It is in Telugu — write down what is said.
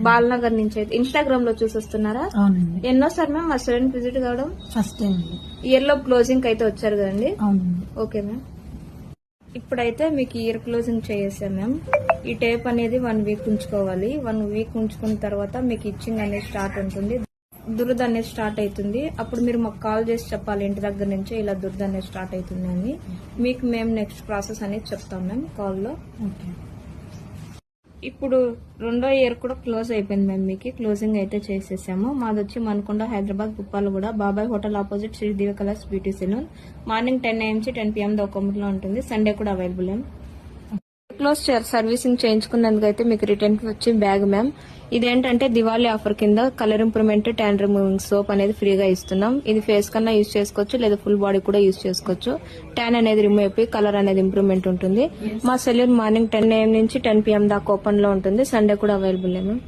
బాలనగర్ నుంచి అయితే ఇన్స్టాగ్రామ్ లో చూసొస్తున్నారా? అవునండి. ఎన్నోసారి మ్యామ్ మా స్టూడెంట్ విజిట్ కావడం? First time. ఇయర్ లో క్లోజింగ్ అయితే వచ్చారు కదండి? అవునండి. Okay ma'am. ఇప్పుడైతే మీకు ఇయర్ క్లోజింగ్ చేసాం మ్యామ్. ఈ టేప్ అనేది 1 వీక్ ఉంచుకోవాలి. 1 వీక్ ఉంచుకున్న తర్వాత మీకు ఇచ్చింగ్ అనేది స్టార్ట్ ఉంటుంది. దురద అనేది స్టార్ట్ అవుతుంది. అప్పుడు మీరు మాకు కాల్ చేసి చెప్పాలి ఇంటి దగ్గర నుంచి ఇలా దురద అనేది స్టార్ట్ అవుతుంది అని. మీకు మేము నెక్స్ట్ ప్రాసెస్ అనేది చెప్తాం మ్యామ్ కాల్లో. ఇప్పుడు 2వ ఇయర్ కూడా క్లోజ్ అయిపోయింది మ్యామ్. మీకు క్లోజింగ్ అయితే చేసేసాము. మాది వచ్చి మనకొండ, హైదరాబాద్, కుప్పాలు కూడా Babai hotel opposite Shri Divya colours beauty salon. Morning 10 AM నుంచి 10 PM దాకా లో ఉంటుంది. సండే కూడా అవైలబుల్ మ్యామ్. క్లోజ్ సర్వీసింగ్ చేయించుకున్నందుకు అయితే మీకు రిటర్న్ వచ్చి బ్యాగ్ మ్యామ్. ఇదేంటంటే దివాళీ ఆఫర్ కింద colour improvement, tan removing soap అనేది ఫ్రీగా ఇస్తున్నాం. ఇది ఫేస్ కన్నా యూజ్ చేసుకోవచ్చు, లేదా ఫుల్ బాడీ కూడా యూజ్ చేసుకోవచ్చు. ట్యాన్ అనేది రిమూవ్ అయిపోయి కలర్ అనేది ఇంప్రూవ్మెంట్ ఉంటుంది. మా సెలూన్ మార్నింగ్ 10 AM నుంచి 10 PM దాకా ఓపెన్ లో ఉంటుంది. సండే కూడా అవైలబుల్ మ్యామ్.